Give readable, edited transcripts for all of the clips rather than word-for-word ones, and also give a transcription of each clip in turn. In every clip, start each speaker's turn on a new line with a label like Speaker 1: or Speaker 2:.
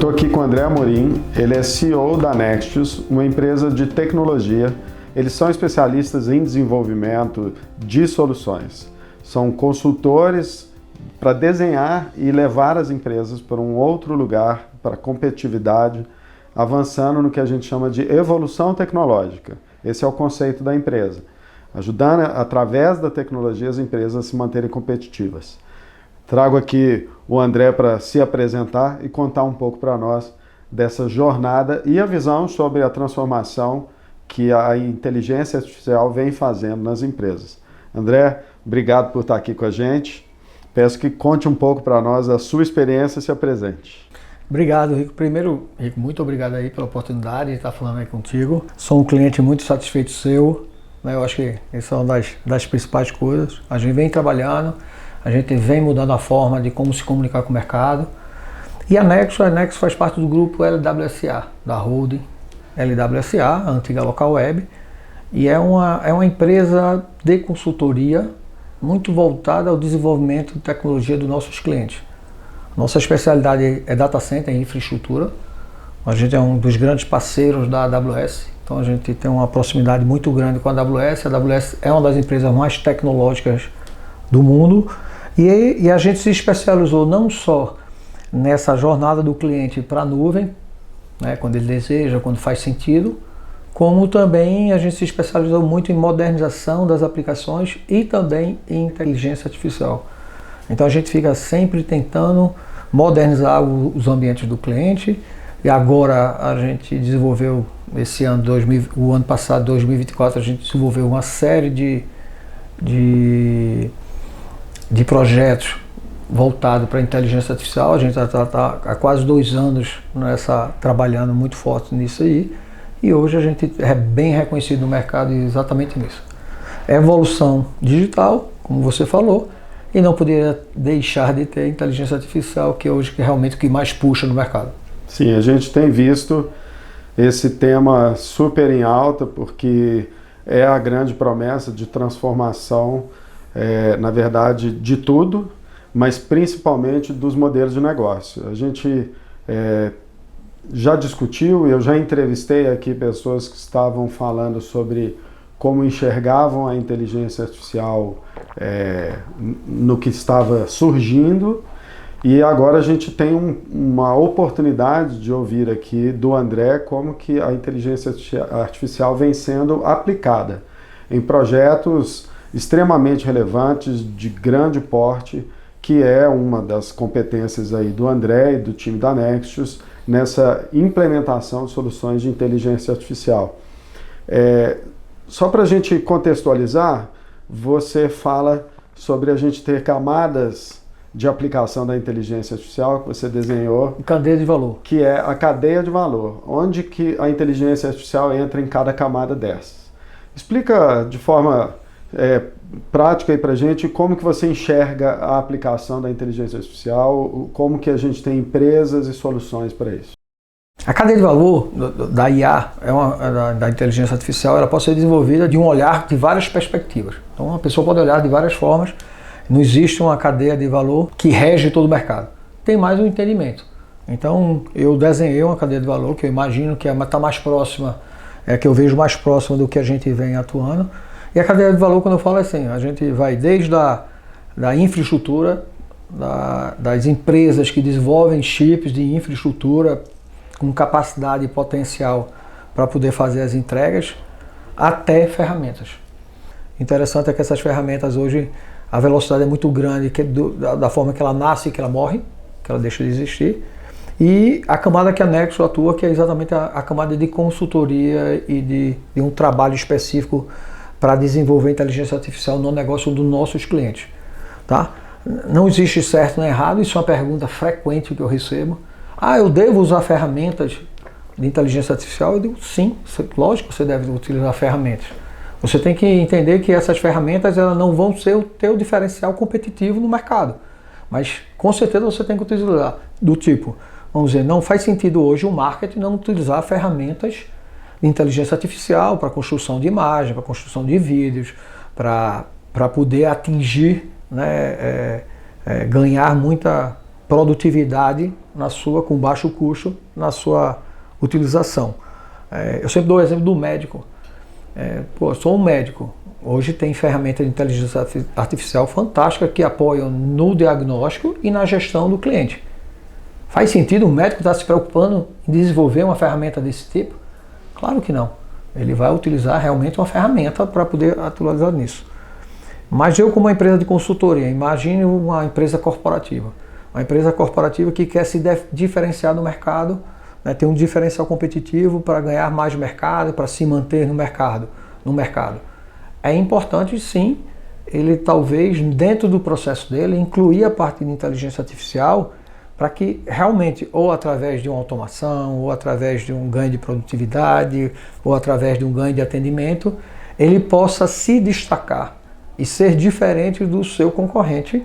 Speaker 1: Estou aqui com o André Amorim, ele é CEO da Nextius, uma empresa de tecnologia. Eles são especialistas em desenvolvimento de soluções. São consultores para desenhar e levar as empresas para um outro lugar, para competitividade, avançando no que a gente chama de evolução tecnológica. Esse é o conceito da empresa, ajudando através da tecnologia as empresas a se manterem competitivas. Trago aqui o André para se apresentar e contar um pouco para nós dessa jornada e a visão sobre a transformação que a inteligência artificial vem fazendo nas empresas. André, obrigado por estar aqui com a gente. Peço que conte um pouco para nós a sua experiência e se apresente.
Speaker 2: Obrigado, Rico. Primeiro, Rico, muito obrigado aí pela oportunidade de estar falando aí contigo. Sou um cliente muito satisfeito seu, né? Eu acho que isso é uma das principais coisas. A gente vem trabalhando, a gente vem mudando a forma de como se comunicar com o mercado. E a Nexus faz parte do grupo LWSA, da holding LWSA, a antiga Local Web, e é uma empresa de consultoria muito voltada ao desenvolvimento de tecnologia dos nossos clientes. Nossa especialidade é data center e infraestrutura. A gente é um dos grandes parceiros da AWS, então a gente tem uma proximidade muito grande com a AWS. A AWS é uma das empresas mais tecnológicas do mundo e a gente se especializou não só nessa jornada do cliente para a nuvem, né, quando ele deseja, quando faz sentido, como também a gente se especializou muito em modernização das aplicações e também em inteligência artificial. Então a gente fica sempre tentando modernizar os ambientes do cliente e agora a gente desenvolveu esse ano, o ano passado, 2024, a gente desenvolveu uma série de projetos voltados para a inteligência artificial. A gente está há quase 2 anos trabalhando muito forte nisso aí e hoje a gente é bem reconhecido no mercado exatamente nisso. É evolução digital, como você falou, e não poderia deixar de ter inteligência artificial, que hoje é realmente o que mais puxa no mercado.
Speaker 1: Sim, a gente tem visto esse tema super em alta, porque é a grande promessa de transformação, na verdade, de tudo, mas principalmente dos modelos de negócio. A gente já discutiu, eu já entrevistei aqui pessoas que estavam falando sobre como enxergavam a inteligência artificial no que estava surgindo, e agora a gente tem uma oportunidade de ouvir aqui do André como que a inteligência artificial vem sendo aplicada em projetos extremamente relevantes, de grande porte, que é uma das competências aí do André e do time da Nextius nessa implementação de soluções de inteligência artificial. Só para a gente contextualizar, você fala sobre a gente ter camadas de aplicação da inteligência artificial que você desenhou.
Speaker 2: Cadeia de valor.
Speaker 1: Que é a cadeia de valor. Onde que a inteligência artificial entra em cada camada dessas. Explica de forma prática aí pra gente como que você enxerga a aplicação da inteligência artificial, como que a gente tem empresas e soluções para isso.
Speaker 2: A cadeia de valor da IA, da inteligência artificial, ela pode ser desenvolvida de um olhar de várias perspectivas. Então, a pessoa pode olhar de várias formas. Não existe uma cadeia de valor que rege todo o mercado. Tem mais um entendimento. Então, eu desenhei uma cadeia de valor que eu imagino que está mais próxima, que eu vejo mais próxima do que a gente vem atuando. E a cadeia de valor, quando eu falo assim, a gente vai desde da infraestrutura, das empresas que desenvolvem chips de infraestrutura com capacidade e potencial para poder fazer as entregas, até ferramentas. Interessante é que essas ferramentas hoje, a velocidade é muito grande, da forma que ela nasce e que ela morre, que ela deixa de existir. E a camada que a Nexus atua, que é exatamente a camada de consultoria e de um trabalho específico para desenvolver inteligência artificial no negócio dos nossos clientes. Tá? Não existe certo nem errado, isso é uma pergunta frequente que eu recebo. Eu devo usar ferramentas de inteligência artificial? Eu digo sim, lógico que você deve utilizar ferramentas. Você tem que entender que essas ferramentas elas não vão ser o teu diferencial competitivo no mercado. Mas com certeza você tem que utilizar do tipo, vamos dizer, não faz sentido hoje o marketing não utilizar ferramentas de inteligência artificial para construção de imagem, para construção de vídeos, para poder atingir, né, ganhar produtividade com baixo custo na sua utilização. Eu sempre dou o exemplo do médico. Eu sou um médico. Hoje tem ferramentas de inteligência artificial fantástica que apoiam no diagnóstico e na gestão do cliente. Faz sentido o médico estar se preocupando em desenvolver uma ferramenta desse tipo? Claro que não. Ele vai utilizar realmente uma ferramenta para poder atualizar nisso. Mas eu, como uma empresa de consultoria, imagine uma empresa corporativa. Uma empresa corporativa que quer se diferenciar no mercado, né, ter um diferencial competitivo para ganhar mais mercado, para se manter no mercado. É importante, sim, ele talvez, dentro do processo dele, incluir a parte de inteligência artificial para que realmente, ou através de uma automação, ou através de um ganho de produtividade, ou através de um ganho de atendimento, ele possa se destacar e ser diferente do seu concorrente,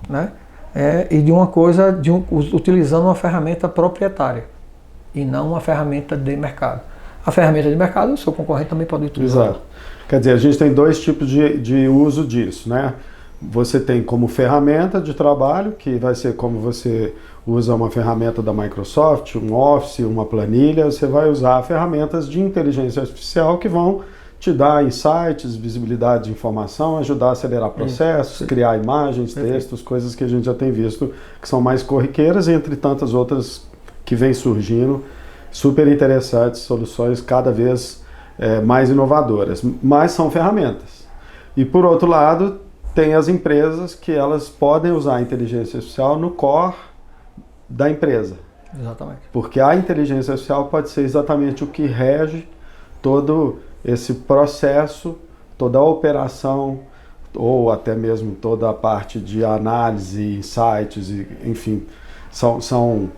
Speaker 2: né? E de uma coisa, utilizando uma ferramenta proprietária e não uma ferramenta de mercado. A ferramenta de mercado, o seu concorrente também pode utilizar.
Speaker 1: Exato. Quer dizer, a gente tem dois tipos de uso disso, né? Você tem como ferramenta de trabalho, que vai ser como você usa uma ferramenta da Microsoft, um Office, uma planilha, você vai usar ferramentas de inteligência artificial que vão te dar insights, visibilidade de informação, ajudar a acelerar processos, criar imagens, textos, coisas que a gente já tem visto que são mais corriqueiras, entre tantas outras que vêm surgindo, super interessantes, soluções cada vez mais inovadoras, mas são ferramentas. E por outro lado, tem as empresas que elas podem usar a inteligência artificial no core da empresa.
Speaker 2: Exatamente.
Speaker 1: Porque a inteligência artificial pode ser exatamente o que rege todo esse processo, toda a operação, ou até mesmo toda a parte de análise, insights, enfim, são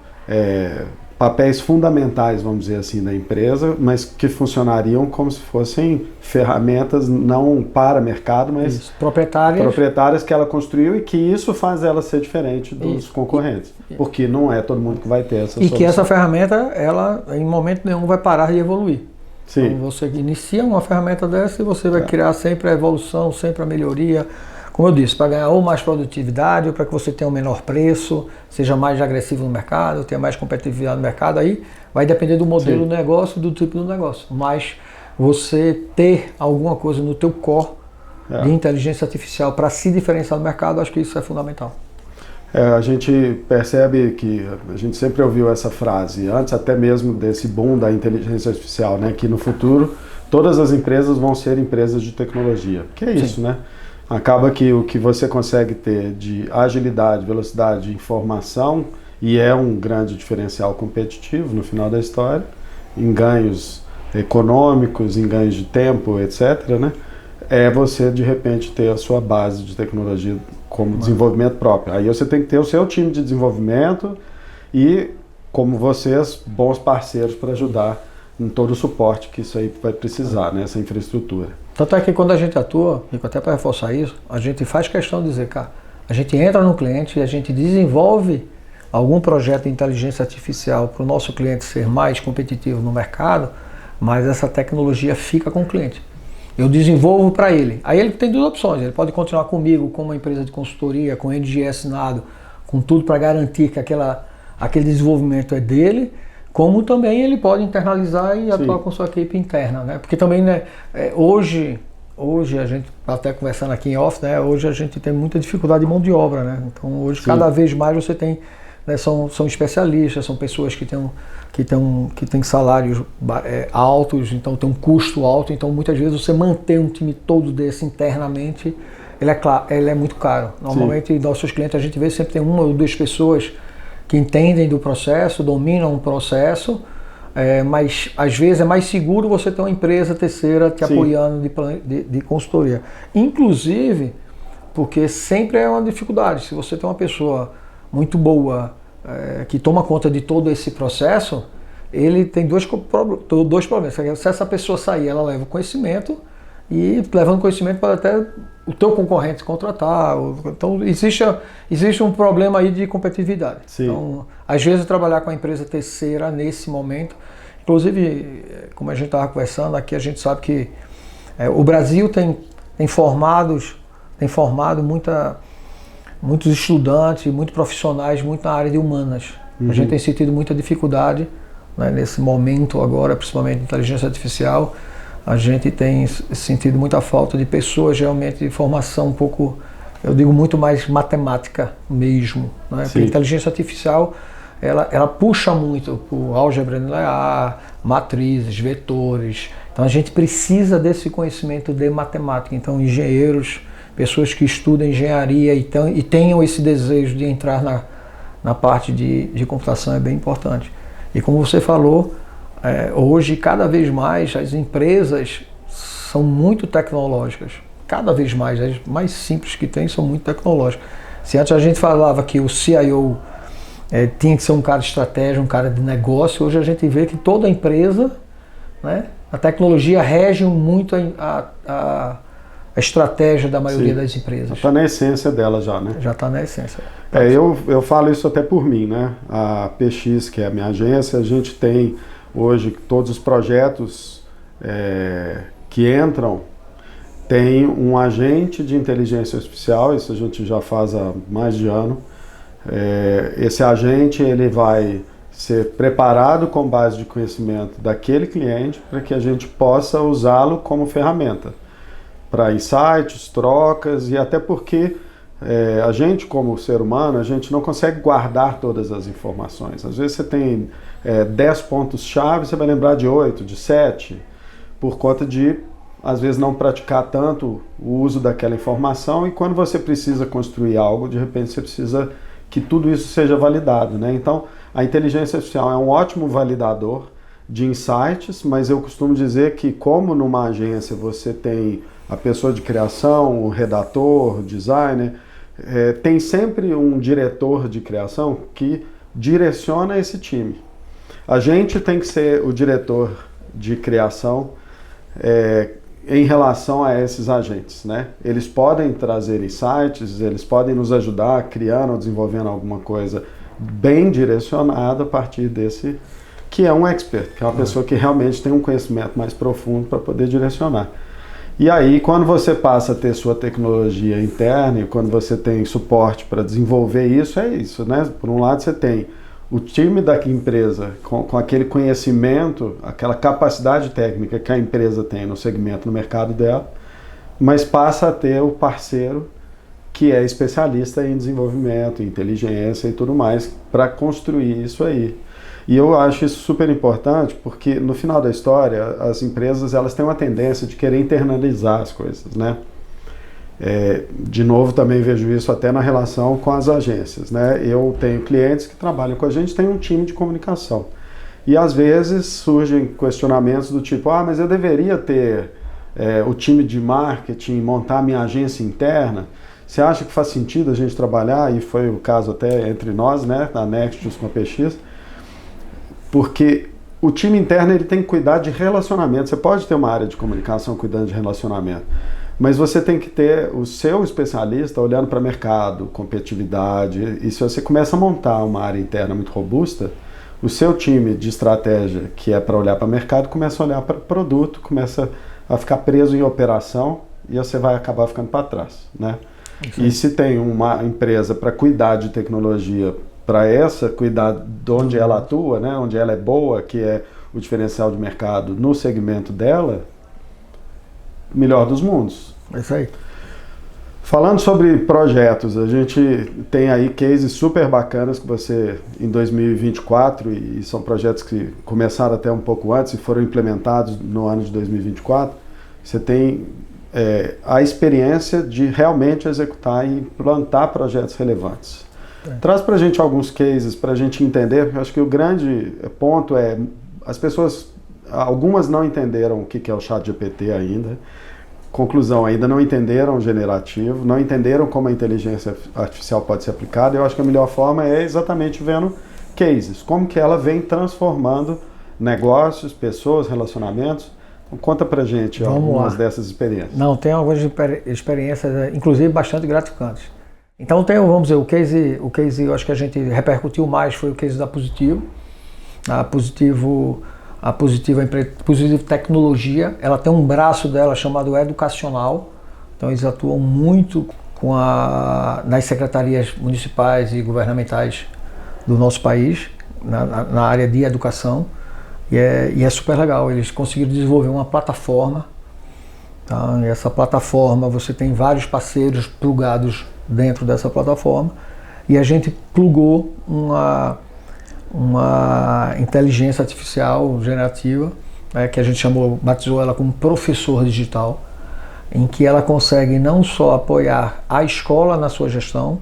Speaker 1: papéis fundamentais, vamos dizer assim, da empresa, mas que funcionariam como se fossem ferramentas não para mercado, mas proprietárias que ela construiu, e que isso faz ela ser diferente dos concorrentes, porque não é todo mundo que vai ter essa solução.
Speaker 2: E que essa ferramenta, ela em momento nenhum vai parar de evoluir.
Speaker 1: Sim.
Speaker 2: Então você inicia uma ferramenta dessa e você vai criar sempre a evolução, sempre a melhoria. Como eu disse, para ganhar ou mais produtividade, ou para que você tenha um menor preço, seja mais agressivo no mercado, tenha mais competitividade no mercado, aí vai depender do modelo do negócio, do tipo do negócio. Mas você ter alguma coisa no teu core de inteligência artificial para se diferenciar do mercado, acho que isso é fundamental.
Speaker 1: A gente percebe que a gente sempre ouviu essa frase, antes até mesmo desse boom da inteligência artificial, né, que no futuro todas as empresas vão ser empresas de tecnologia. Que é isso, né? Acaba que o que você consegue ter de agilidade, velocidade de informação, e é um grande diferencial competitivo no final da história, em ganhos econômicos, em ganhos de tempo, etc., né? É você, de repente, ter a sua base de tecnologia como desenvolvimento próprio. Aí você tem que ter o seu time de desenvolvimento e, como vocês, bons parceiros para ajudar em todo o suporte que isso aí vai precisar, né? Essa infraestrutura.
Speaker 2: Tanto é que quando a gente atua, e até para reforçar isso, a gente faz questão de dizer, cara, a gente entra no cliente e a gente desenvolve algum projeto de inteligência artificial para o nosso cliente ser mais competitivo no mercado, mas essa tecnologia fica com o cliente. Eu desenvolvo para ele. Aí ele tem duas opções, ele pode continuar comigo como uma empresa de consultoria, com NDE assinado, com tudo para garantir que aquele desenvolvimento é dele, como também ele pode internalizar e atuar com sua equipe interna, né? Porque também, né, hoje a gente, até conversando aqui em off, né, hoje a gente tem muita dificuldade de mão de obra, né? Então hoje cada vez mais você tem, né, são especialistas, são pessoas que têm salários altos, então tem um custo alto, então muitas vezes você manter um time todo desse internamente, ele é muito caro. Normalmente nossos clientes a gente vê sempre tem uma ou duas pessoas que entendem do processo, dominam o processo, mas às vezes é mais seguro você ter uma empresa terceira te apoiando de consultoria. Inclusive, porque sempre é uma dificuldade, se você tem uma pessoa muito boa que toma conta de todo esse processo, ele tem dois problemas. Se essa pessoa sair, ela leva o conhecimento, e levando conhecimento pode até o teu concorrente contratar. Então existe um problema aí de competitividade. Então, às vezes trabalhar com a empresa terceira nesse momento, inclusive, como a gente estava conversando aqui, a gente sabe que o Brasil tem formado muitos estudantes, muitos profissionais, muito na área de humanas. A gente tem sentido muita dificuldade, né, nesse momento agora, principalmente de inteligência artificial. A gente tem sentido muita falta de pessoas realmente de formação um pouco, eu digo muito mais matemática mesmo, né? Porque a inteligência artificial ela puxa muito por álgebra linear, matrizes, vetores. Então a gente precisa desse conhecimento de matemática. Então engenheiros, pessoas que estudam engenharia e tenham esse desejo de entrar na parte de computação é bem importante. E como você falou, hoje cada vez mais as empresas são muito tecnológicas. Cada vez mais, as mais simples que tem são muito tecnológicas. Se antes a gente falava que o CIO tinha que ser um cara de estratégia, um cara de negócio, hoje a gente vê que toda empresa, né, a tecnologia rege muito a estratégia da maioria das empresas.
Speaker 1: Está na essência dela já, né?
Speaker 2: Já está na essência.
Speaker 1: Eu falo isso até por mim, né? A PX, que é a minha agência, a gente tem hoje todos os projetos que entram, tem um agente de inteligência artificial, isso a gente já faz há mais de ano. Esse agente ele vai ser preparado com base de conhecimento daquele cliente para que a gente possa usá-lo como ferramenta para insights, trocas e até porque a gente como ser humano, a gente não consegue guardar todas as informações. Às vezes você tem 10 pontos-chave, você vai lembrar de 8, de 7, por conta de, às vezes, não praticar tanto o uso daquela informação e quando você precisa construir algo, de repente você precisa que tudo isso seja validado, né? Então, a inteligência artificial é um ótimo validador de insights, mas eu costumo dizer que como numa agência você tem a pessoa de criação, o redator, o designer, tem sempre um diretor de criação que direciona esse time. A gente tem que ser o diretor de criação em relação a esses agentes, né? Eles podem trazer insights, eles podem nos ajudar criando ou desenvolvendo alguma coisa bem direcionada a partir desse, que é um expert, que é uma pessoa que realmente tem um conhecimento mais profundo para poder direcionar. E aí, quando você passa a ter sua tecnologia interna e quando você tem suporte para desenvolver isso, é isso, né? Por um lado, você tem o time da empresa com aquele conhecimento, aquela capacidade técnica que a empresa tem no segmento, no mercado dela, mas passa a ter o parceiro que é especialista em desenvolvimento, em inteligência e tudo mais, para construir isso aí. E eu acho isso super importante porque no final da história as empresas elas têm uma tendência de querer internalizar as coisas, né? De novo também vejo isso até na relação com as agências, né? Eu tenho clientes que trabalham com a gente, tem um time de comunicação e às vezes surgem questionamentos do tipo, mas eu deveria ter o time de marketing, montar a minha agência interna. Você acha que faz sentido a gente trabalhar? E foi o caso até entre nós, né? Na Nextius com a PX. Porque o time interno ele tem que cuidar de relacionamento. Você pode ter uma área de comunicação cuidando de relacionamento, mas você tem que ter o seu especialista olhando para mercado, competitividade. E se você começa a montar uma área interna muito robusta, o seu time de estratégia, que é para olhar para mercado, começa a olhar para produto, começa a ficar preso em operação e você vai acabar ficando para trás, né? Sim. E se tem uma empresa para cuidar de tecnologia, para essa cuidar de onde ela atua, né, onde ela é boa, que é o diferencial de mercado no segmento dela, melhor dos mundos.
Speaker 2: É isso aí.
Speaker 1: Falando sobre projetos, a gente tem aí cases super bacanas que você, em 2024, e são projetos que começaram até um pouco antes e foram implementados no ano de 2024, você tem a experiência de realmente executar e implantar projetos relevantes. Traz para a gente alguns cases para a gente entender, porque eu acho que o grande ponto é, as pessoas, algumas não entenderam o que é o ChatGPT ainda, conclusão, ainda não entenderam o generativo, não entenderam como a inteligência artificial pode ser aplicada. Eu acho que a melhor forma é exatamente vendo cases, como que ela vem transformando negócios, pessoas, relacionamentos. Então, conta pra gente algumas dessas experiências.
Speaker 2: Não, tem algumas experiências, inclusive bastante gratificantes. Então tem, vamos dizer, o case eu acho que a gente repercutiu mais foi o case da Positivo. A Positivo Tecnologia, ela tem um braço dela chamado educacional, então eles atuam muito nas secretarias municipais e governamentais do nosso país, na área de educação, e é super legal. Eles conseguiram desenvolver uma plataforma, tá? E essa plataforma, você tem vários parceiros plugados dentro dessa plataforma, e a gente plugou uma inteligência artificial generativa, que a gente batizou ela como professor digital, em que ela consegue não só apoiar a escola na sua gestão,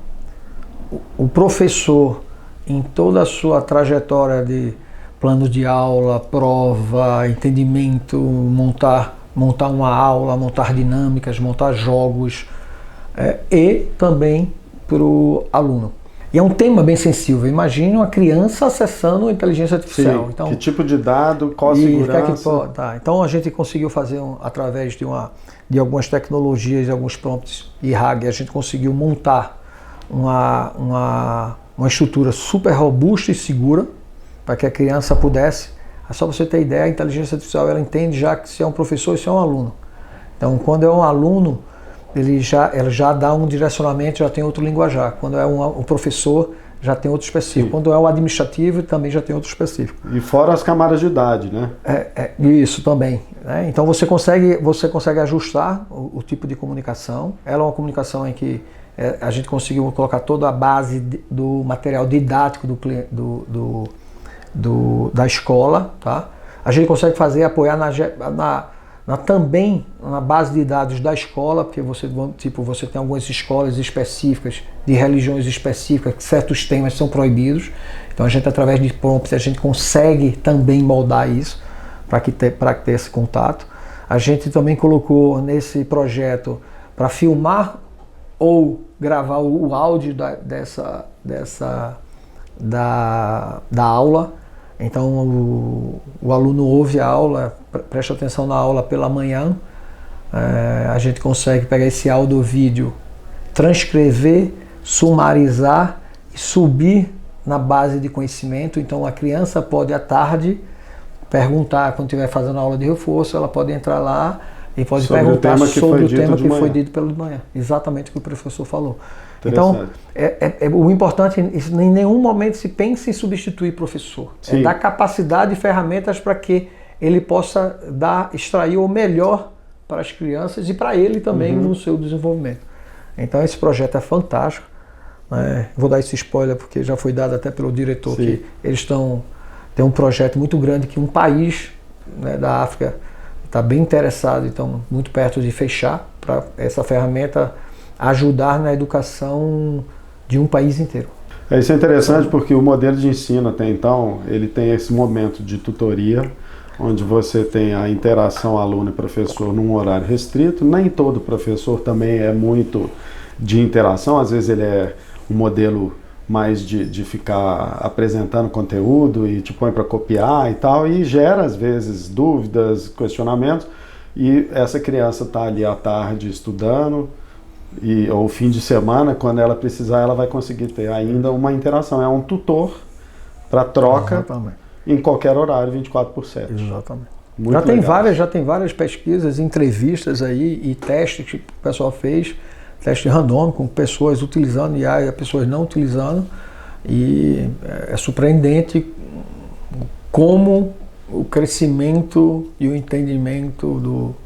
Speaker 2: o professor em toda a sua trajetória de plano de aula, prova, entendimento, montar uma aula, montar dinâmicas, montar jogos, e também para o aluno. E é um tema bem sensível. Imagine uma criança acessando a inteligência artificial.
Speaker 1: Sim,
Speaker 2: então,
Speaker 1: que tipo de dado, qual a segurança?
Speaker 2: Tá. Então a gente conseguiu fazer, através de algumas tecnologias, alguns prompts e RAG, a gente conseguiu montar uma estrutura super robusta e segura para que a criança pudesse. Só para você ter ideia, a inteligência artificial ela entende já que se é um professor e se é um aluno. Então, quando é um aluno, ela já dá um direcionamento, já tem outro linguajar. Quando é um professor, já tem outro específico. Sim. Quando é o administrativo, também já tem outro específico.
Speaker 1: E fora as camadas de idade, né?
Speaker 2: Isso também. Né? Então você consegue ajustar o tipo de comunicação. Ela é uma comunicação em que a gente conseguiu colocar toda a base do material didático da escola. Tá? A gente consegue apoiar também na base de dados da escola, porque você tem algumas escolas específicas, de religiões específicas, que certos temas são proibidos. Então a gente, através de prompts, a gente consegue também moldar isso para ter esse contato. A gente também colocou nesse projeto para filmar ou gravar o áudio da aula. Então o aluno ouve a aula, presta atenção na aula pela manhã, a gente consegue pegar esse áudio ou vídeo, transcrever, sumarizar e subir na base de conhecimento. Então a criança pode à tarde perguntar, quando estiver fazendo a aula de reforço, ela pode entrar lá e pode perguntar sobre o tema que foi dito pela manhã. Exatamente o que o professor falou. Então, o importante, em nenhum momento se pensa em substituir professor. Sim. É dar capacidade e ferramentas para que ele possa extrair o melhor para as crianças e para ele também no seu desenvolvimento. Então esse projeto é fantástico. Vou dar esse spoiler porque já foi dado até pelo diretor. Sim. Que eles têm um projeto muito grande que um país, né, da África está bem interessado, então muito perto de fechar, para essa ferramenta ajudar na educação de um país inteiro.
Speaker 1: Isso é interessante porque o modelo de ensino até então, ele tem esse momento de tutoria, onde você tem a interação aluno e professor num horário restrito. Nem todo professor também é muito de interação, às vezes ele é um modelo mais de ficar apresentando conteúdo e te põe para copiar e tal, e gera às vezes dúvidas, questionamentos, e essa criança está ali à tarde estudando, ou fim de semana, quando ela precisar, ela vai conseguir ter ainda uma interação. É um tutor para troca. Exatamente. Em qualquer horário, 24/7.
Speaker 2: Exatamente. Já tem várias pesquisas, entrevistas aí e testes que o pessoal fez, teste randômico, com pessoas utilizando IA e pessoas não utilizando, e é surpreendente como o crescimento e o entendimento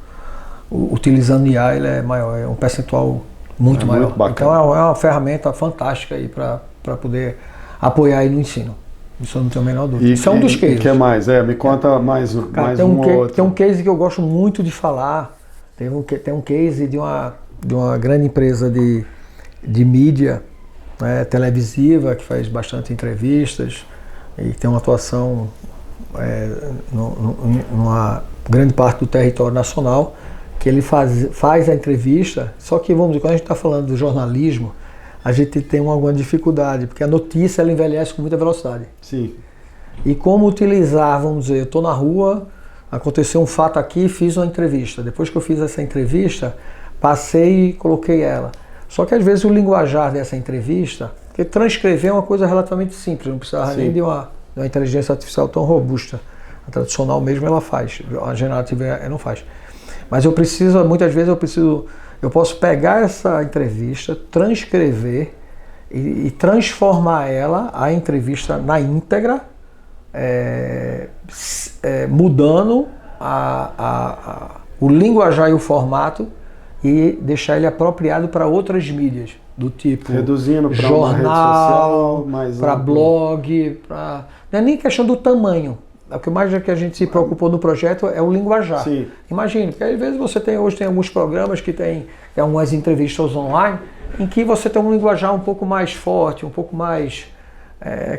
Speaker 2: utilizando IA ele é maior, é um percentual muito maior. Muito então é uma ferramenta fantástica aí para poder apoiar aí no ensino. Isso eu não tenho a menor dúvida. Isso é um dos cases.
Speaker 1: O que mais? Me conta mais um outro.
Speaker 2: Tem um case que eu gosto muito de falar. Tem um case de uma grande empresa de mídia, né, televisiva, que faz bastante entrevistas e tem uma atuação numa grande parte do território nacional, que ele faz a entrevista, só que, vamos dizer, quando a gente está falando do jornalismo, a gente tem alguma dificuldade, porque a notícia ela envelhece com muita velocidade.
Speaker 1: Sim.
Speaker 2: E como utilizar, vamos dizer, eu estou na rua, aconteceu um fato aqui, fiz uma entrevista. Depois que eu fiz essa entrevista, passei e coloquei ela. Só que às vezes o linguajar dessa entrevista, porque transcrever é uma coisa relativamente simples, não precisa nem de uma inteligência artificial tão robusta. A tradicional mesmo ela faz, a generativa não faz. Mas muitas vezes eu preciso eu posso pegar essa entrevista, transcrever e transformar ela, a entrevista, na íntegra, mudando o linguajar e o formato e deixar ele apropriado para outras mídias, do tipo
Speaker 1: reduzindo para
Speaker 2: jornal, para blog, não é nem questão do tamanho. O que mais que a gente se preocupou no projeto é o linguajar.
Speaker 1: Sim.
Speaker 2: Imagine, porque às vezes hoje tem alguns programas que tem algumas entrevistas online em que você tem um linguajar um pouco mais forte, um pouco mais...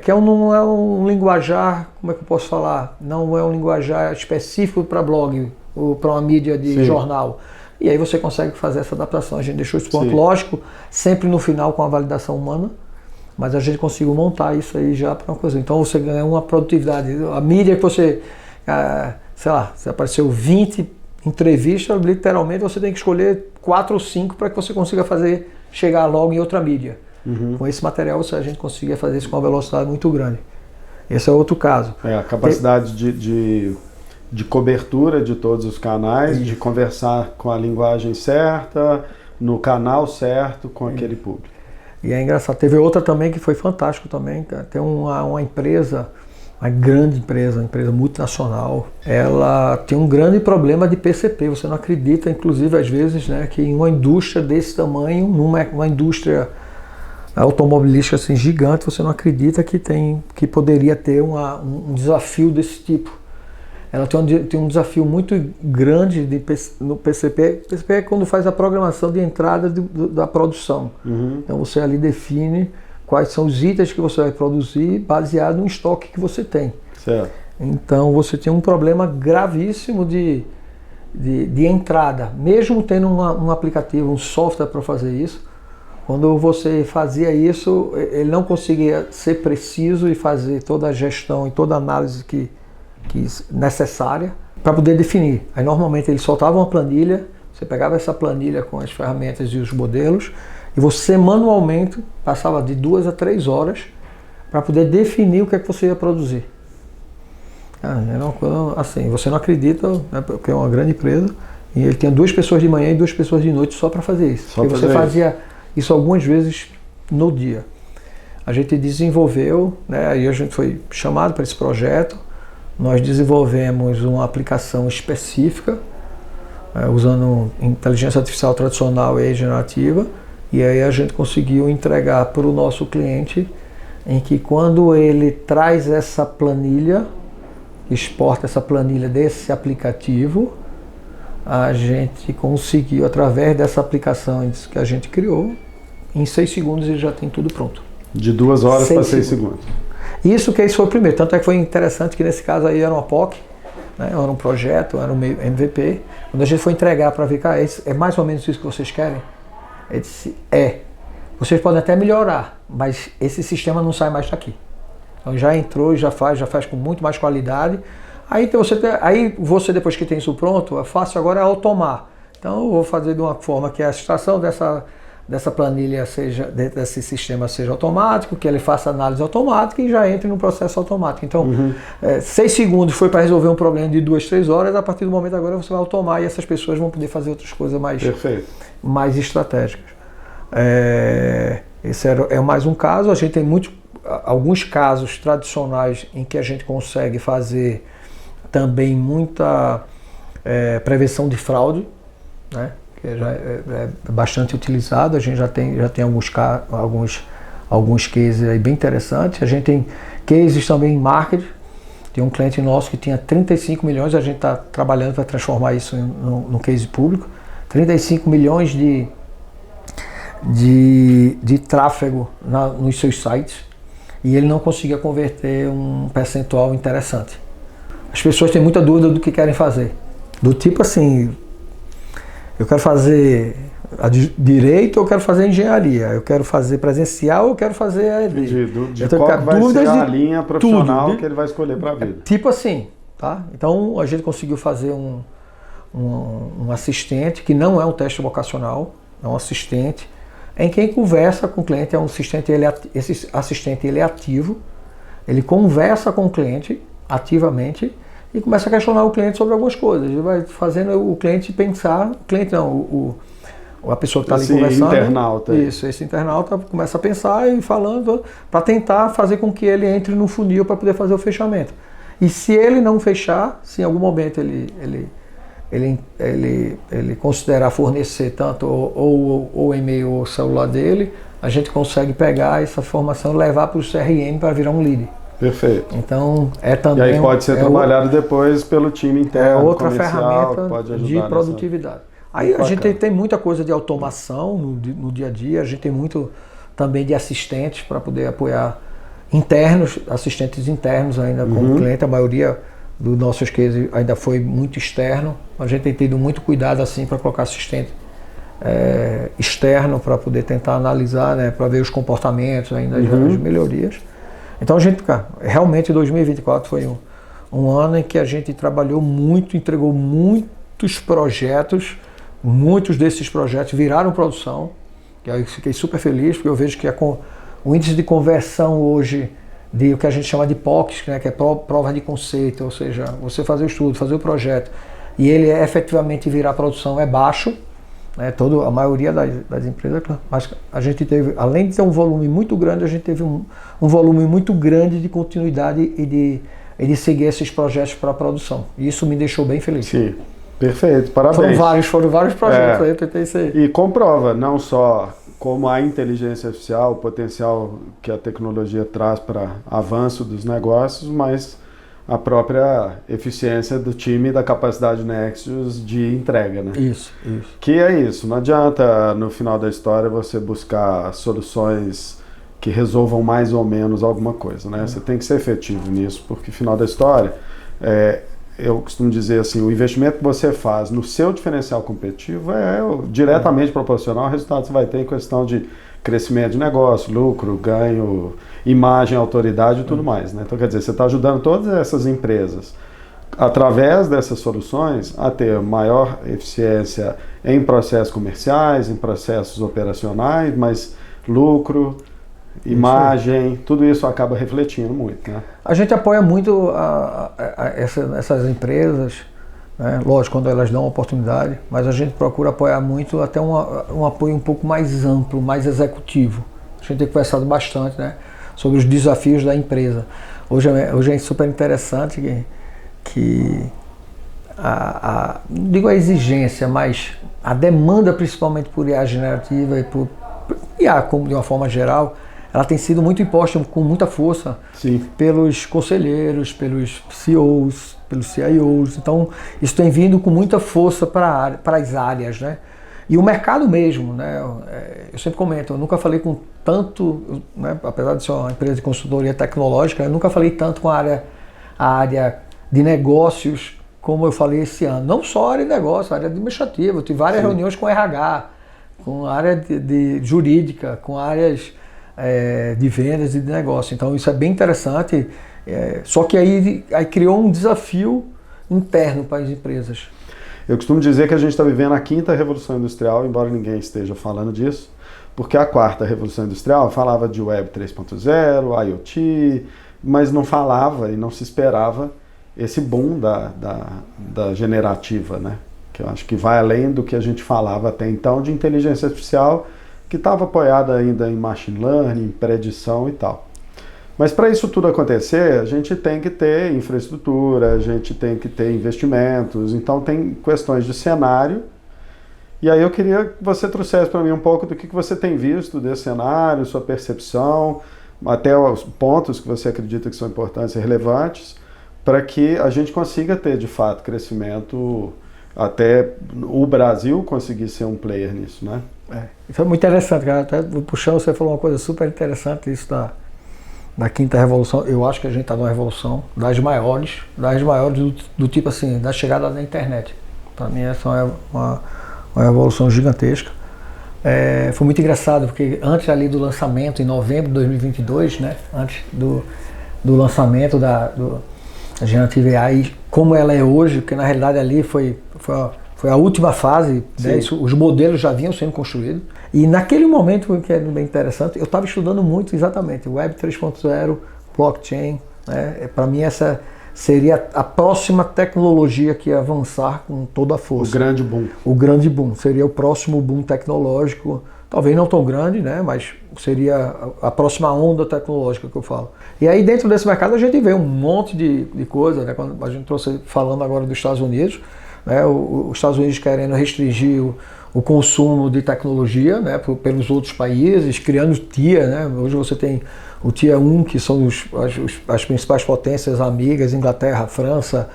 Speaker 2: não é um linguajar, como é que eu posso falar? Não é um linguajar específico para blog ou para uma mídia de jornal. E aí você consegue fazer essa adaptação. A gente deixou esse ponto, lógico, sempre no final com a validação humana, mas a gente conseguiu montar isso aí já para uma coisa. Então você ganha uma produtividade. A mídia que você, sei lá, se apareceu 20 entrevistas, literalmente você tem que escolher 4 ou 5 para que você consiga chegar logo em outra mídia. Com esse material a gente conseguia fazer isso com uma velocidade muito grande. Esse é outro caso.
Speaker 1: A capacidade de cobertura de todos os canais, de conversar com a linguagem certa, no canal certo, com aquele público.
Speaker 2: E é engraçado. Teve outra também que foi fantástico também. Tem uma empresa, uma grande empresa, uma empresa multinacional. Ela tem um grande problema de PCP. Você não acredita, inclusive, às vezes, né, que em uma indústria desse tamanho, uma indústria automobilística assim, gigante, você não acredita que poderia ter um desafio desse tipo. Ela tem um desafio muito grande no PCP. PCP é quando faz a programação de entrada da produção. Então você ali define quais são os itens que você vai produzir baseado no estoque que você tem.
Speaker 1: Certo.
Speaker 2: Então você tem um problema gravíssimo de entrada. Mesmo tendo um aplicativo, um software para fazer isso, quando você fazia isso, ele não conseguia ser preciso e fazer toda a gestão e toda a análise necessária para poder definir. Aí normalmente ele soltava uma planilha, você pegava essa planilha com as ferramentas e os modelos e você manualmente passava de 2 a 3 horas para poder definir o que é que você ia produzir. Era uma coisa assim, você não acredita, né, porque é uma grande empresa e ele tinha 2 pessoas de manhã e 2 pessoas de noite só para fazer isso. Porque você fazia isso algumas vezes no dia. A gente desenvolveu, né, aí a gente foi chamado para esse projeto. Nós desenvolvemos uma aplicação específica, usando inteligência artificial tradicional e generativa, e aí a gente conseguiu entregar para o nosso cliente, em que quando ele traz essa planilha, exporta essa planilha desse aplicativo, a gente conseguiu, através dessa aplicação que a gente criou, em 6 segundos ele já tem tudo pronto.
Speaker 1: De 2 horas para 6 segundos.
Speaker 2: Isso foi o primeiro, tanto é que foi interessante que nesse caso aí era uma POC, né, era um projeto, era um MVP. Quando a gente foi entregar para ver, cara, é mais ou menos isso que vocês querem? Ele disse, vocês podem até melhorar, mas esse sistema não sai mais daqui. Então já entrou e já faz com muito mais qualidade. Aí você depois que tem isso pronto, fácil agora é automar. Então eu vou fazer de uma forma que a extração dessa planilha desse sistema seja automático, que ele faça análise automática e já entre no processo automático. Então, 6 segundos foi para resolver um problema de 2, 3 horas, a partir do momento agora você vai automar e essas pessoas vão poder fazer outras coisas mais estratégicas. Esse é mais um caso. A gente tem alguns casos tradicionais em que a gente consegue fazer também muita prevenção de fraude, né? Que já é bastante utilizado. A gente já tem alguns cases aí bem interessantes. A gente tem cases também em marketing. Tem um cliente nosso que tinha 35 milhões, a gente está trabalhando para transformar isso num case público. 35 milhões de tráfego nos seus sites e ele não conseguia converter um percentual interessante. As pessoas têm muita dúvida do que querem fazer. Do tipo assim, eu quero fazer direito ou eu quero fazer engenharia, eu quero fazer presencial ou eu quero fazer AED.
Speaker 1: De qual vai ser a linha profissional que ele vai escolher para a vida.
Speaker 2: Tipo assim, tá? Então a gente conseguiu fazer um assistente que não é um teste vocacional, é um assistente em quem conversa com o cliente, é um assistente, esse assistente ele é ativo, ele conversa com o cliente ativamente e começa a questionar o cliente sobre algumas coisas. Ele vai fazendo o cliente pensar, o cliente não, a pessoa que está ali
Speaker 1: esse
Speaker 2: conversando.
Speaker 1: Internauta.
Speaker 2: Isso, esse internauta começa a pensar e falando para tentar fazer com que ele entre no funil para poder fazer o fechamento. E se ele não fechar, se em algum momento ele considerar fornecer tanto ou o e-mail ou o celular dele, a gente consegue pegar essa informação e levar para o CRM para virar um lead.
Speaker 1: Perfeito.
Speaker 2: Então também.
Speaker 1: E aí pode ser trabalhado depois pelo time interno.
Speaker 2: É outra
Speaker 1: comercial,
Speaker 2: ferramenta
Speaker 1: pode ajudar
Speaker 2: de produtividade. Aí a gente tem muita coisa de automação no dia a dia, a gente tem muito também de assistentes para poder apoiar internos, assistentes internos ainda com o cliente. A maioria dos nossos cases ainda foi muito externo. A gente tem tido muito cuidado assim para colocar assistente externo para poder tentar analisar, né, para ver os comportamentos ainda, as melhorias. Então a gente, realmente 2024 foi um ano em que a gente trabalhou muito, entregou muitos projetos, muitos desses projetos viraram produção, que aí eu fiquei super feliz, porque eu vejo que o índice de conversão hoje de o que a gente chama de POCs, né, que é prova de conceito, ou seja, você fazer o estudo, fazer o projeto, e ele efetivamente virar produção é baixo, né, a maioria das empresas, mas a gente teve, além de ter um volume muito grande, a gente teve um volume muito grande de continuidade e de seguir esses projetos para a produção. E isso me deixou bem feliz.
Speaker 1: Sim, perfeito, parabéns.
Speaker 2: Foram vários projetos aí, eu tentei ser.
Speaker 1: E comprova não só como a inteligência artificial, o potencial que a tecnologia traz para avanço dos negócios, mas a própria eficiência do time e da capacidade Nexus de entrega, né?
Speaker 2: Isso.
Speaker 1: Que é isso, não adianta no final da história você buscar soluções que resolvam mais ou menos alguma coisa, né? Você tem que ser efetivo nisso, porque no final da história, eu costumo dizer assim, o investimento que você faz no seu diferencial competitivo é diretamente proporcional ao resultado que você vai ter em questão de crescimento de negócio, lucro, ganho, imagem, autoridade e tudo mais, né? Então, quer dizer, você está ajudando todas essas empresas, através dessas soluções, a ter maior eficiência em processos comerciais, em processos operacionais, mas lucro, imagem, tudo isso acaba refletindo muito, né?
Speaker 2: A gente apoia muito essas empresas, né? Lógico, quando elas dão oportunidade, mas a gente procura apoiar muito até um apoio um pouco mais amplo, mais executivo. A gente tem conversado bastante, né, sobre os desafios da empresa. Hoje é super interessante que não digo a exigência, mas a demanda principalmente por IA generativa e por IA de uma forma geral, ela tem sido muito imposta com muita força. Sim. Pelos conselheiros, pelos CEOs, pelos CIOs. Então, isso tem vindo com muita força para as áreas, né? E o mercado mesmo, né? Eu sempre comento, eu nunca falei com tanto, né? Apesar de ser uma empresa de consultoria tecnológica, eu nunca falei tanto com a área de negócios como eu falei esse ano. Não só a área de negócio, a área administrativa. Eu tive várias reuniões com RH, com a área de jurídica, com áreas de vendas e de negócio. Então isso é bem interessante, só que aí criou um desafio interno para as empresas.
Speaker 1: Eu costumo dizer que a gente está vivendo a 5ª Revolução Industrial, embora ninguém esteja falando disso, porque a 4ª Revolução Industrial falava de Web 3.0, IoT, mas não falava e não se esperava esse boom da generativa, né? Que eu acho que vai além do que a gente falava até então de inteligência artificial, que estava apoiada ainda em machine learning, predição e tal. Mas para isso tudo acontecer, a gente tem que ter infraestrutura, a gente tem que ter investimentos, então tem questões de cenário. E aí eu queria que você trouxesse para mim um pouco do que você tem visto desse cenário, sua percepção, até os pontos que você acredita que são importantes e relevantes, para que a gente consiga ter de fato crescimento, até o Brasil conseguir ser um player nisso, né?
Speaker 2: Isso é muito interessante, cara. Até puxando, você falou uma coisa super interessante, isso da 5ª Revolução. Eu acho que a gente está numa revolução das maiores do tipo assim, da chegada da internet. Para mim essa é uma revolução gigantesca. Foi muito engraçado, porque antes ali do lançamento, em novembro de 2022, né, antes do lançamento da Generative AI, como ela é hoje, porque na realidade ali foi a última fase, né, os modelos já vinham sendo construídos. E naquele momento, que é bem interessante, eu estava estudando muito exatamente Web 3.0, blockchain, né, para mim essa seria a próxima tecnologia que ia avançar com toda a força.
Speaker 1: O grande boom.
Speaker 2: O grande boom, seria o próximo boom tecnológico, talvez não tão grande, né, mas seria a próxima onda tecnológica que eu falo. E aí dentro desse mercado a gente vê um monte de coisa, né, quando a gente trouxe falando agora dos Estados Unidos, né, os Estados Unidos querendo restringir o consumo de tecnologia, né, pelos outros países, criando TIA, né, hoje você tem o TIA 1, que são as principais potências amigas, Inglaterra, França,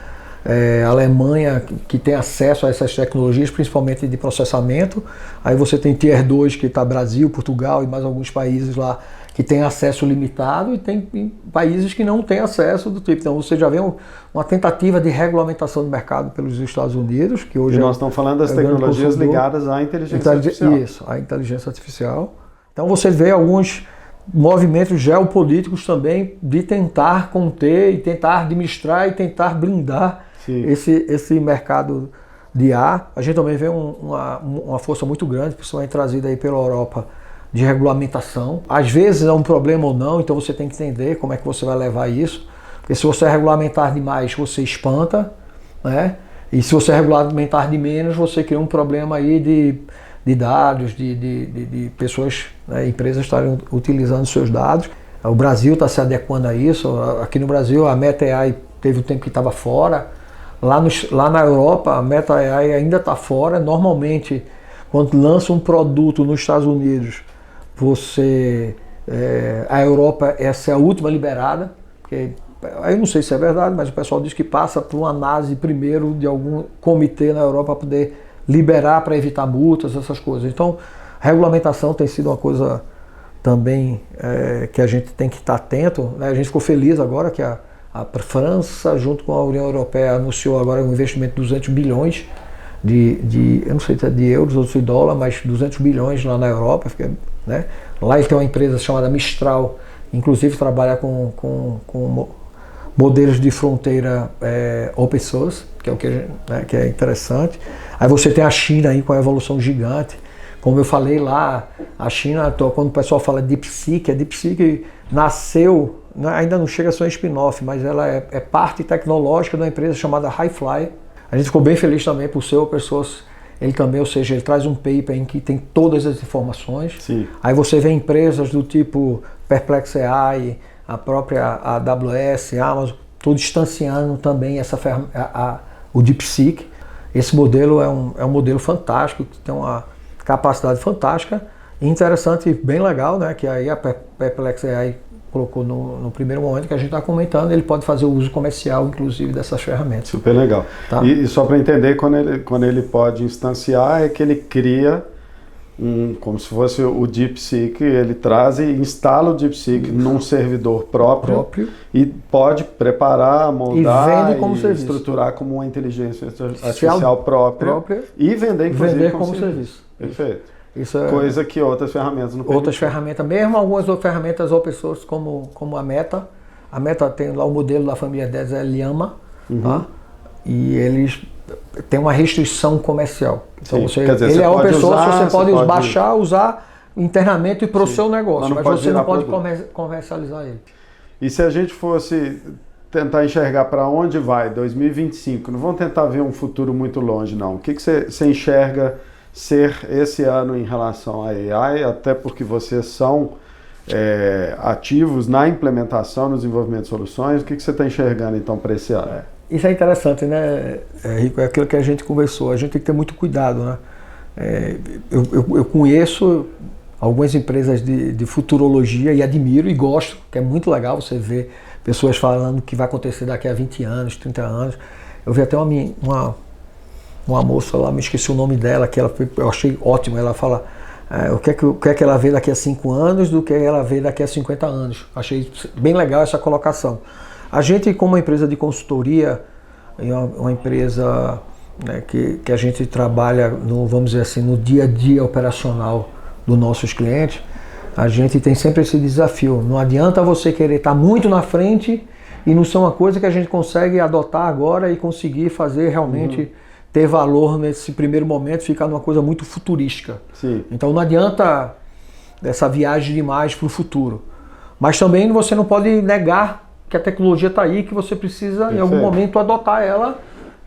Speaker 2: Alemanha, que tem acesso a essas tecnologias, principalmente de processamento. Aí você tem Tier 2, que está Brasil, Portugal e mais alguns países lá que tem acesso limitado, e tem países que não têm acesso do tipo. Então você já vê uma tentativa de regulamentação do mercado pelos Estados Unidos, que hoje
Speaker 1: nós estamos falando das tecnologias ligadas à inteligência artificial.
Speaker 2: Isso, à inteligência artificial. Então você vê alguns movimentos geopolíticos também de tentar conter e tentar administrar e tentar blindar esse mercado de IA. A gente também vê uma força muito grande, principalmente trazida aí pela Europa, de regulamentação. Às vezes é um problema ou não, então você tem que entender como é que você vai levar isso. Porque se você regulamentar demais, você espanta, né? E se você regulamentar de menos, você cria um problema aí de dados, de pessoas, né, empresas estarem utilizando seus dados. O Brasil está se adequando a isso. Aqui no Brasil a Meta AI teve um tempo que estava fora. Lá na Europa a Meta AI ainda está fora. Normalmente, quando lança um produto nos Estados Unidos, a Europa essa é a última liberada. Porque, eu não sei se é verdade, mas o pessoal diz que passa por uma análise primeiro de algum comitê na Europa para poder liberar, para evitar multas, essas coisas. Então, regulamentação tem sido uma coisa também que a gente tem que estar atento, né? A gente ficou feliz agora que a França, junto com a União Europeia, anunciou agora um investimento de 200 bilhões eu não sei se é de euros ou de dólar, mas 200 bilhões lá na Europa. Né? Lá ele tem uma empresa chamada Mistral, inclusive trabalha com modelos de fronteira open source, que é o que é interessante. Aí você tem a China aí com a evolução gigante. Como eu falei lá, a China, quando o pessoal fala DeepSeek, a DeepSeek nasceu, ainda não chega a ser um spin-off, mas ela é parte tecnológica de uma empresa chamada Highfly. A gente ficou bem feliz também por ser open source. Ele também, ou seja, ele traz um paper em que tem todas as informações.
Speaker 1: Sim.
Speaker 2: Aí você vê empresas do tipo Perplex AI, a própria AWS, Amazon, tudo distanciando também o DeepSeek. Esse modelo é um modelo fantástico, que tem uma capacidade fantástica e interessante e bem legal, né? Que aí a Perplex AI colocou no primeiro momento que a gente está comentando, ele pode fazer o uso comercial, inclusive, dessas ferramentas.
Speaker 1: Super legal. Tá? E só para entender, quando ele pode instanciar, é que ele cria como se fosse o DeepSeek, ele traz e instala o DeepSeek num servidor próprio e pode preparar, moldar e estruturar como uma inteligência artificial própria e vender, inclusive, como serviço. Perfeito.
Speaker 2: Isso é
Speaker 1: coisa que outras ferramentas não permitem.
Speaker 2: Outras ferramentas, mesmo algumas outras ferramentas open source, como a Meta. A Meta tem lá o modelo da família 10, é Llama, tá? E eles têm uma restrição comercial. Então ele é open source, você pode baixar, usar internamente para o seu negócio, mas você não pode comercializar ele.
Speaker 1: E se a gente fosse tentar enxergar para onde vai 2025, não vamos tentar ver um futuro muito longe, não. O que você enxerga ser esse ano em relação à AI, até porque vocês são ativos na implementação, no desenvolvimento de soluções? O que você está enxergando então para esse ano?
Speaker 2: Isso é interessante, né, Rico? É aquilo que a gente conversou. A gente tem que ter muito cuidado, né? Eu conheço algumas empresas de futurologia e admiro e gosto, que é muito legal você ver pessoas falando o que vai acontecer daqui a 20 anos, 30 anos. Eu vi até uma moça lá, me esqueci o nome dela, que eu achei ótimo. Ela fala o que é que ela vê daqui a 5 anos do que ela vê daqui a 50 anos. Achei bem legal essa colocação. A gente, como uma empresa de consultoria, é uma empresa, né, que a gente trabalha, vamos dizer assim, no dia a dia operacional dos nossos clientes, a gente tem sempre esse desafio. Não adianta você querer estar muito na frente e não ser uma coisa que a gente consegue adotar agora e conseguir fazer realmente ter valor nesse primeiro momento, ficar numa coisa muito futurística.
Speaker 1: Sim.
Speaker 2: Então não adianta essa viagem demais para o futuro. Mas também você não pode negar que a tecnologia está aí, que você precisa em algum momento adotar ela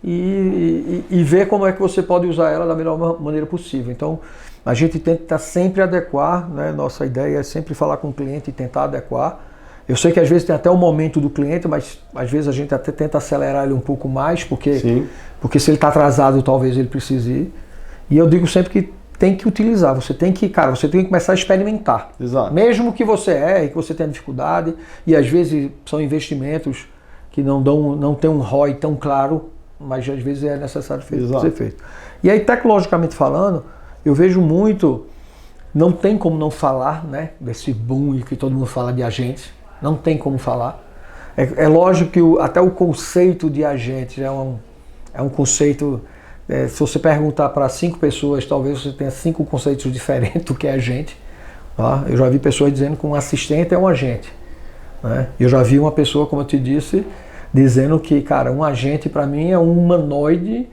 Speaker 2: e ver como é que você pode usar ela da melhor maneira possível. Então, a gente tenta sempre adequar, né? Nossa ideia é sempre falar com o cliente e tentar adequar. Eu sei que às vezes tem até o momento do cliente, mas às vezes a gente até tenta acelerar ele um pouco mais, porque se ele está atrasado, talvez ele precise ir. E eu digo sempre que tem que utilizar, você tem que começar a experimentar.
Speaker 1: Exato.
Speaker 2: Mesmo que você erre, que você tenha dificuldade, e às vezes são investimentos que não tem um ROI tão claro, mas às vezes é necessário ser feito. E aí, tecnologicamente falando, eu vejo muito, não tem como não falar, né, desse boom que todo mundo fala de agentes, não tem como falar. É lógico que até o conceito de agentes é um conceito, se você perguntar para 5 pessoas, talvez você tenha 5 conceitos diferentes do que é agente. Tá? Eu já vi pessoas dizendo que um assistente é um agente. Né? Eu já vi uma pessoa, como eu te disse, dizendo que, cara, um agente para mim é um humanoide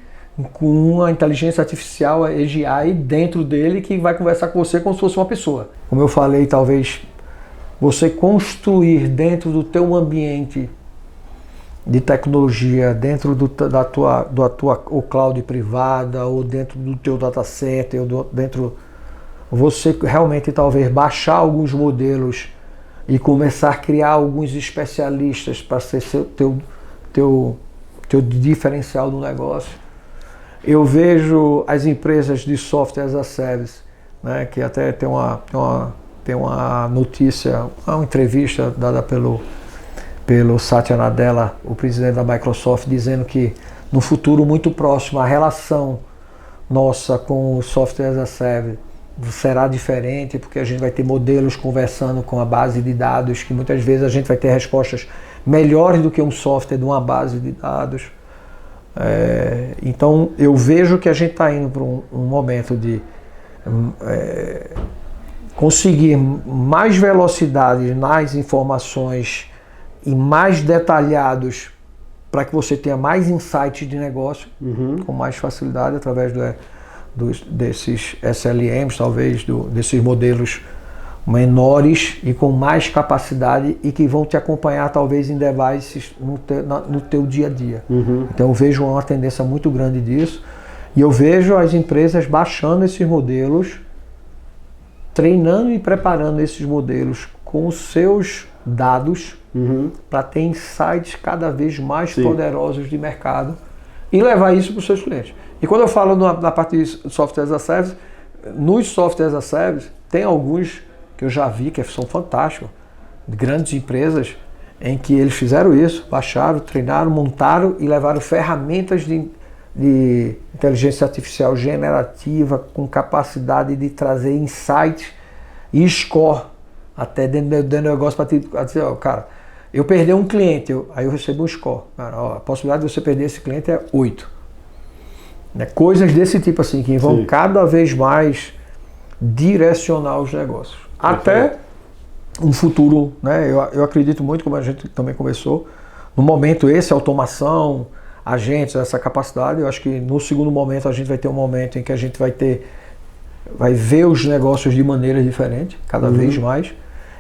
Speaker 2: com uma inteligência artificial, AGI, dentro dele que vai conversar com você como se fosse uma pessoa. Como eu falei, talvez você construir dentro do teu ambiente de tecnologia, dentro da tua ou cloud privada, ou dentro do teu data center, você realmente talvez baixar alguns modelos e começar a criar alguns especialistas para ser teu diferencial do negócio. Eu vejo as empresas de software as a service, né, que até tem uma notícia, uma entrevista dada pelo Satya Nadella, o presidente da Microsoft, dizendo que no futuro muito próximo a relação nossa com o software as a service será diferente, porque a gente vai ter modelos conversando com a base de dados, que muitas vezes a gente vai ter respostas melhores do que um software de uma base de dados. Então eu vejo que a gente está indo para um momento de conseguir mais velocidade nas informações e mais detalhados para que você tenha mais insights de negócio com mais facilidade através desses SLMs, talvez desses modelos menores e com mais capacidade e que vão te acompanhar talvez em devices no teu dia a dia. Então eu vejo uma tendência muito grande disso e eu vejo as empresas baixando esses modelos, treinando e preparando esses modelos com os seus dados para ter insights cada vez mais poderosos de mercado e levar isso para os seus clientes. E quando eu falo na parte de software as a service, nos softwares as a service tem alguns que eu já vi que são fantásticos, de grandes empresas em que eles fizeram isso, baixaram, treinaram, montaram e levaram ferramentas de inteligência artificial generativa com capacidade de trazer insights e score até dentro do negócio para dizer, cara, eu perdi um cliente, aí eu recebo um score. Cara, a possibilidade de você perder esse cliente é 8. Né? Coisas desse tipo assim, que vão cada vez mais direcionar os negócios. Até um futuro, né? Eu acredito muito, como a gente também conversou, no momento automação, agentes, essa capacidade, eu acho que no segundo momento a gente vai ter um momento em que a gente vai ver os negócios de maneira diferente, cada vez mais,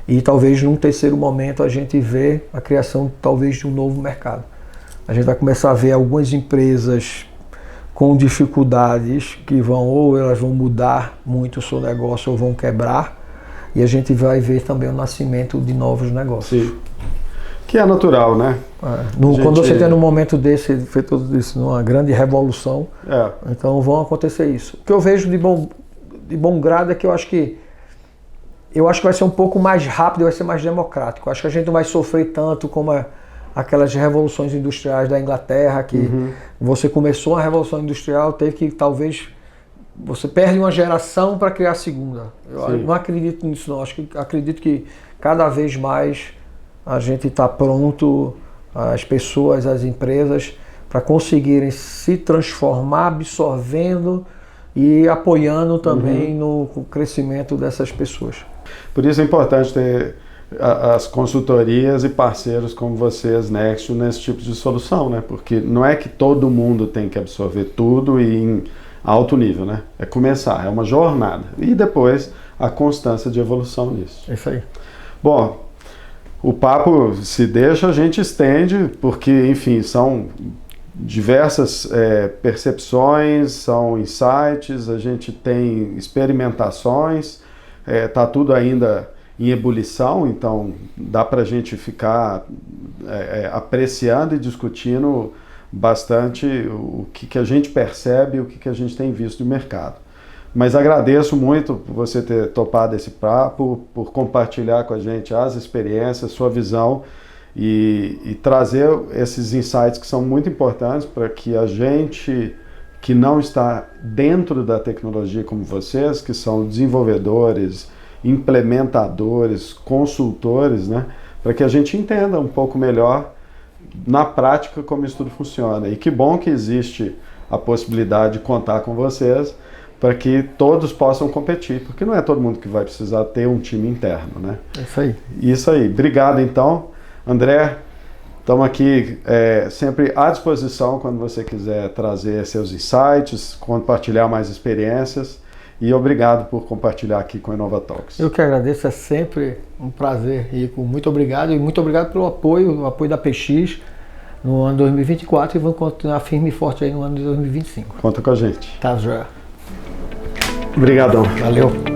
Speaker 2: e talvez num terceiro momento a gente vê a criação talvez de um novo mercado. A gente vai começar a ver algumas empresas com dificuldades que ou elas vão mudar muito o seu negócio ou vão quebrar, e a gente vai ver também o nascimento de novos negócios. Sim.
Speaker 1: Que é natural, né?
Speaker 2: Quando você tem num momento desse, feito tudo isso, numa grande revolução, então vão acontecer isso. O que eu vejo de bom grado é que eu acho que vai ser um pouco mais rápido, vai ser mais democrático. Eu acho que a gente não vai sofrer tanto como aquelas revoluções industriais da Inglaterra, que você começou a revolução industrial, teve que talvez você perde uma geração para criar a segunda. Eu não acredito nisso não. Acredito que cada vez mais a gente está pronto, as pessoas, as empresas, para conseguirem se transformar, absorvendo e apoiando também no crescimento dessas pessoas.
Speaker 1: Por isso é importante ter as consultorias e parceiros como vocês, Nextio, nesse tipo de solução, né? Porque não é que todo mundo tem que absorver tudo e em alto nível, né? É começar, é uma jornada. E depois a constância de evolução nisso.
Speaker 2: É isso aí.
Speaker 1: Bom, O papo, se deixa, a gente estende, porque, enfim, são diversas percepções, são insights, a gente tem experimentações, está tudo ainda em ebulição, então dá para a gente ficar apreciando e discutindo bastante o que a gente percebe e o que a gente tem visto do mercado. Mas agradeço muito por você ter topado esse papo, por compartilhar com a gente as experiências, sua visão e trazer esses insights que são muito importantes para que a gente que não está dentro da tecnologia como vocês, que são desenvolvedores, implementadores, consultores, né, para que a gente entenda um pouco melhor na prática como isso tudo funciona. E que bom que existe a possibilidade de contar com vocês para que todos possam competir, porque não é todo mundo que vai precisar ter um time interno, né?
Speaker 2: É isso aí.
Speaker 1: Isso aí. Obrigado, então. André, estamos aqui sempre à disposição quando você quiser trazer seus insights, compartilhar mais experiências. E obrigado por compartilhar aqui com a InovaTalks.
Speaker 2: Eu que agradeço, é sempre um prazer, Rico. Muito obrigado e muito obrigado pelo apoio, o apoio da PX no ano 2024 e vamos continuar firme e forte aí no ano de 2025.
Speaker 1: Conta com a gente.
Speaker 2: Tá, joia.
Speaker 1: Obrigadão.
Speaker 2: Valeu.